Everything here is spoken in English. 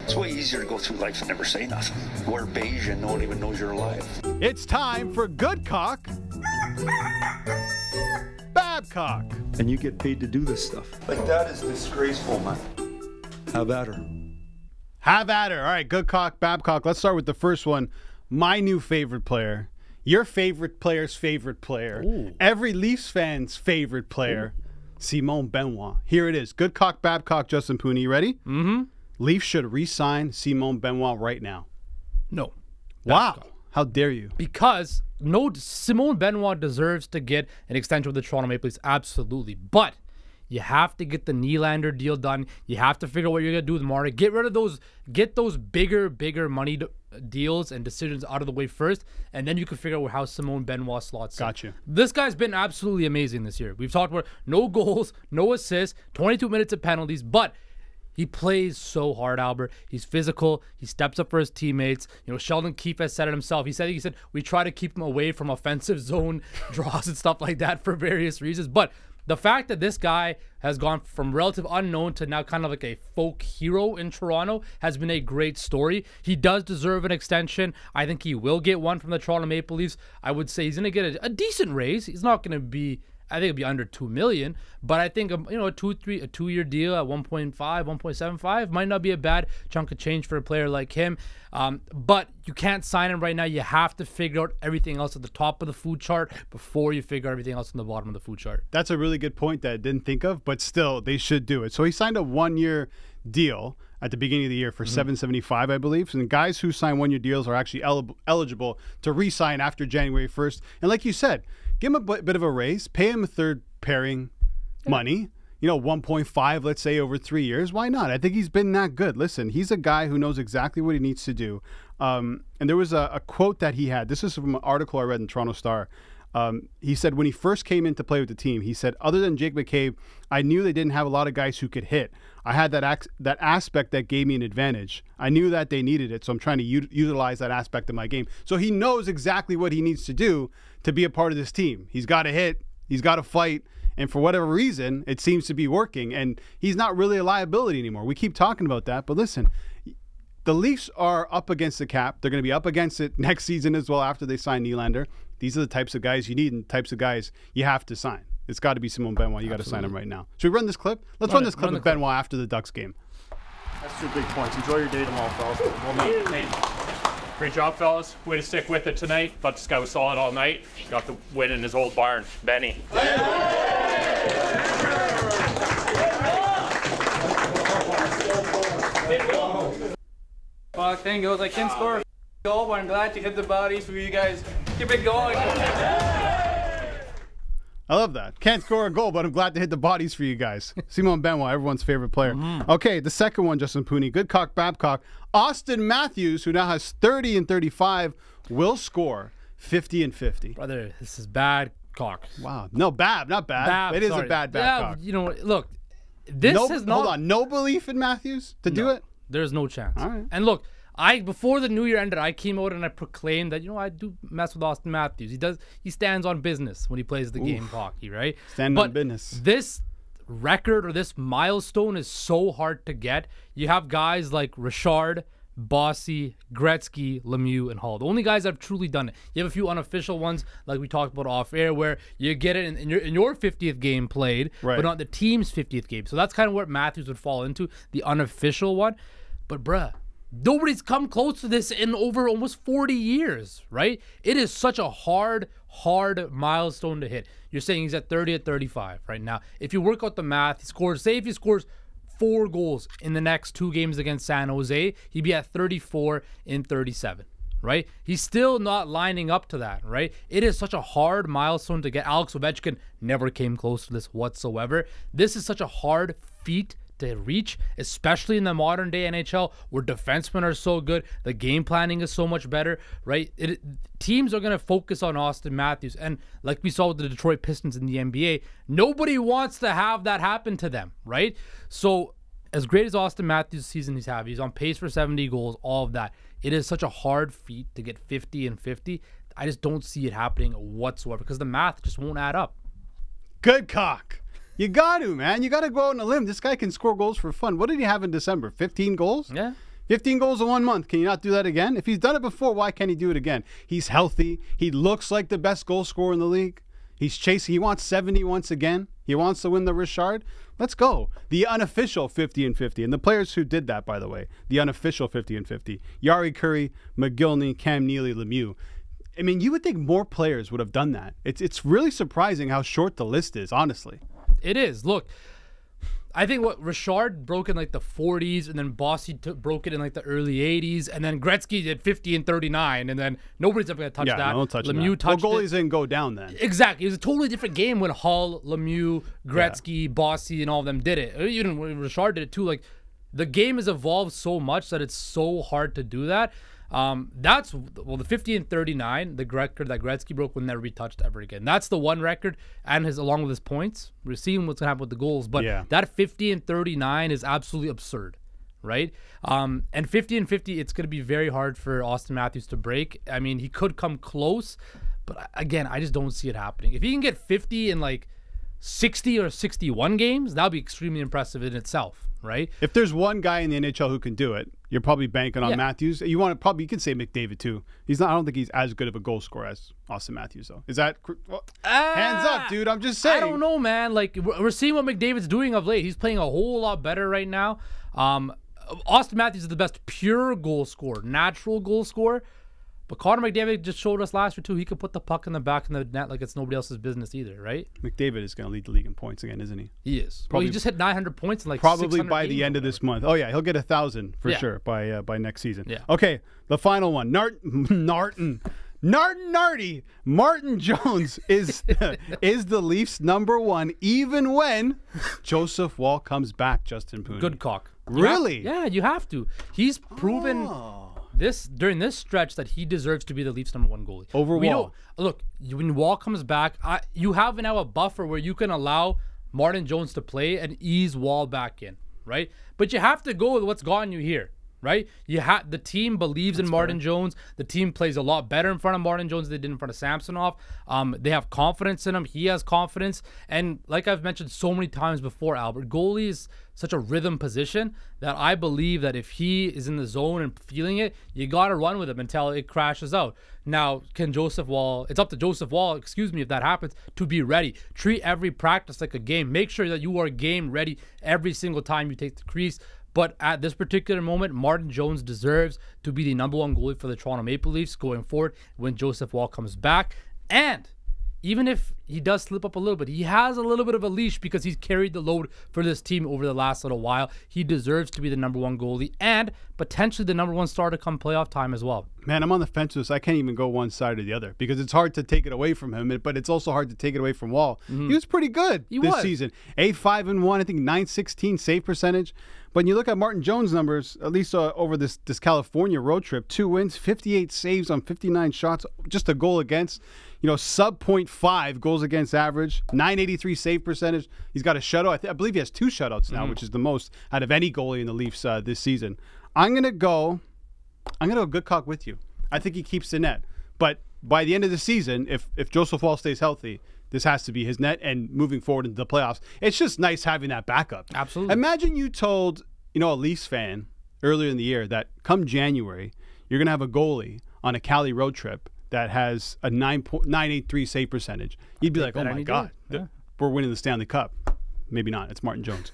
It's way easier to go through life and never say nothing. Wear beige and no one even knows you're alive. It's time for Good Cock, Bad Cock. And you get paid to do this stuff. Like, that is disgraceful, man. Have at her. Have at her. All right, Good Cock, Bad Cock. Let's start with the first one. My new favorite player. Your favorite player's favorite player. Ooh. Every Leafs fan's favorite player. Ooh. Simon Benoit. Here it is. Good Cock, Bad Cock, Justin Pooni. You ready? Mm-hmm. Leafs should re-sign Simon Benoit right now. No. Wow. How dare you? Because Simon Benoit deserves to get an extension with the Toronto Maple Leafs. Absolutely. But you have to get the Nylander deal done. You have to figure out what you're going to do with Marta. Get rid of those, get those bigger money deals and decisions out of the way first, and then you can figure out how Simon Benoit slots in. Gotcha. This guy's been absolutely amazing this year. We've talked about no goals, no assists, 22 minutes of penalties, but he plays so hard, Albert. He's physical. He steps up for his teammates. You know, Sheldon Keefe has said it himself. He said we try to keep him away from offensive zone draws and stuff like that for various reasons. But the fact that this guy has gone from relative unknown to now kind of like a folk hero in Toronto has been a great story. He does deserve an extension. I think he will get one from the Toronto Maple Leafs. I would say he's going to get a decent raise. He's not going to be, I think it'll be under $2 million, but I think a 2-year deal at 1.5, 1.75 might not be a bad chunk of change for a player like him. But you can't sign him right now. You have to figure out everything else at the top of the food chart before you figure out everything else on the bottom of the food chart. That's a really good point that I didn't think of, but still, they should do it. So he signed a 1-year deal at the beginning of the year for $775, I believe. And guys who sign 1-year deals are actually eligible to re-sign after January 1st. And like you said, give him a bit of a raise, pay him a third pairing money, 1.5, let's say, over 3 years. Why not? I think he's been that good. Listen, he's a guy who knows exactly what he needs to do. And there was a quote that he had. This is from an article I read in Toronto Star. He said when he first came in to play with the team, he said, other than Jake McCabe, I knew they didn't have a lot of guys who could hit. I had that aspect that gave me an advantage. I knew that they needed it, so I'm trying to utilize that aspect of my game. So he knows exactly what he needs to do to be a part of this team. He's got to hit. He's got to fight. And for whatever reason, it seems to be working. And he's not really a liability anymore. We keep talking about that. But listen, the Leafs are up against the cap. They're going to be up against it next season as well after they sign Nylander. These are the types of guys you need and types of guys you have to sign. It's got to be Simon Benoit. You got to sign him right now. Should we run this clip? Let's run this clip of Benoit after the Ducks game. That's 2 big points. Enjoy your day tomorrow, fellas. Well done. Hey. Great job, fellas. Way to stick with it tonight. Thought this guy was solid all night. Got the win in his old barn. Benny. Fuck, thing goes, I can't score a goal, but I'm glad to hit the bodies for you guys. Keep it going. I love that. Can't score a goal, but I'm glad to hit the bodies for you guys. Simon Benoit, everyone's favorite player. Okay, the second one, Justin Pooni. Good cock, bad cock. Auston Matthews, who now has 30 and 35, will score 50 and 50. Brother, this is bad cock. Wow. No, bad, not bad. It is a bad cock. You know, look, this is not... Hold on, no belief in Matthews to do it? There's no chance. All right. And look, before the new year ended, I came out and I proclaimed that, I do mess with Auston Matthews. He stands on business when he plays the game of hockey, right? Standing on business. This record or this milestone is so hard to get. You have guys like Richard, Bossy, Gretzky, Lemieux, and Hall. The only guys that have truly done it. You have a few unofficial ones, like we talked about off air, where you get it in your 50th game played, but not the team's 50th game. So that's kind of where Matthews would fall into, the unofficial one. But bruh, nobody's come close to this in over almost 40 years, right? It is such a hard milestone to hit. You're saying he's at 30 at 35 right now. If you work out the math, if he scores 4 goals in the next 2 games against San Jose, he'd be at 34 in 37, right? He's still not lining up to that, right? It is such a hard milestone to get. Alex Ovechkin never came close to this whatsoever. This is such a hard feat to reach, especially in the modern day NHL where defensemen are so good, the game planning is so much better, right? Teams are going to focus on Auston Matthews, and like we saw with the Detroit Pistons in the NBA, nobody wants to have that happen to them, right? So as great as Auston Matthews' season he's on pace for 70 goals, all of that. It is such a hard feat to get 50 and 50. I just don't see it happening whatsoever because the math just won't add up. Good cock. You got to, man. You got to go out on a limb. This guy can score goals for fun. What did he have in December? 15 goals? Yeah. 15 goals in 1 month. Can you not do that again? If he's done it before, why can't he do it again? He's healthy. He looks like the best goal scorer in the league. He's chasing. He wants 70 once again. He wants to win the Richard. Let's go. The unofficial 50 and 50. And the players who did that, by the way, the unofficial 50 and 50. Yari Curry, McGillney, Cam Neely, Lemieux. I mean, you would think more players would have done that. It's really surprising how short the list is, honestly. It is. Look, I think what Richard broke in like the 40s, and then Bossy broke it in like the early 80s, and then Gretzky did 50 and 39, and then nobody's ever going to touch that. No touching Lemieux that. touched goalies it. didn't go down then. Exactly. It was a totally different game when Hull, Lemieux, Gretzky, Bossy, and all of them did it. Even when Richard did it too. Like, the game has evolved so much that it's so hard to do that. The 50 and 39, the record that Gretzky broke, will never be touched ever again. That's the one record, and along with his points. We're seeing what's gonna happen with the goals, but that 50 and 39 is absolutely absurd, right? And 50 and 50, it's gonna be very hard for Auston Matthews to break. I mean, he could come close, but again, I just don't see it happening. If he can get 50 in like 60 or 61 games, that would be extremely impressive in itself, right? If there's one guy in the NHL who can do it, you're probably banking on Matthews. You can say McDavid too. He's not. I don't think he's as good of a goal scorer as Auston Matthews though. Is that hands up, dude? I'm just saying. I don't know, man. Like, we're seeing what McDavid's doing of late. He's playing a whole lot better right now. Auston Matthews is the best pure goal scorer, natural goal scorer. But Connor McDavid just showed us last year, too. He could put the puck in the back of the net like it's nobody else's business either, right? McDavid is going to lead the league in points again, isn't he? He is. Well, he just hit 900 points in like probably by the end of this month. Oh, yeah. He'll get 1,000 for sure by next season. Yeah. Okay. The final one. Martin Jones is the Leafs' -- even when Joseph Woll comes back, Justin Pooni. Good cock. Really? You have to. He's proven during this stretch that he deserves to be the Leafs' #1 goalie. Over Woll. Look, when Woll comes back, you have now a buffer where you can allow Martin Jones to play and ease Woll back in, right? But you have to go with what's gotten you here, right? The team believes in Martin Jones. The team plays a lot better in front of Martin Jones than they did in front of Samsonov. They have confidence in him. He has confidence. And like I've mentioned so many times before, Albert, goalie is such a rhythm position that I believe that if he is in the zone and feeling it, you got to run with him until it crashes out. Now, it's up to Joseph Woll, if that happens, to be ready. Treat every practice like a game. Make sure that you are game ready every single time you take the crease. But at this particular moment, Martin Jones deserves to be the #1 goalie for the Toronto Maple Leafs going forward when Joseph Woll comes back. And even if he does slip up a little bit, he has a little bit of a leash because he's carried the load for this team over the last little while. He deserves to be the #1 goalie and potentially the #1 starter come playoff time as well. Man, I'm on the fence with this. I can't even go one side or the other because it's hard to take it away from him, but it's also hard to take it away from Woll. He was pretty good this season. 8-5-1, I think 916 save percentage. But when you look at Martin Jones' numbers, at least over this California road trip, 2 wins, 58 saves on 59 shots, just a goal against, sub .5 goals against average, 983 save percentage. He's got a shutout. I believe he has 2 shutouts now, which is the most out of any goalie in the Leafs this season. I'm gonna go good cock with you. I think he keeps the net. But by the end of the season, if Joseph Woll stays healthy, this has to be his net, and moving forward into the playoffs, it's just nice having that backup. Absolutely. Imagine you told, a Leafs fan earlier in the year that come January, you're going to have a goalie on a Cali road trip that has a 983 save percentage. You'd be like, oh my God, we're winning the Stanley Cup. Maybe not. It's Martin Jones.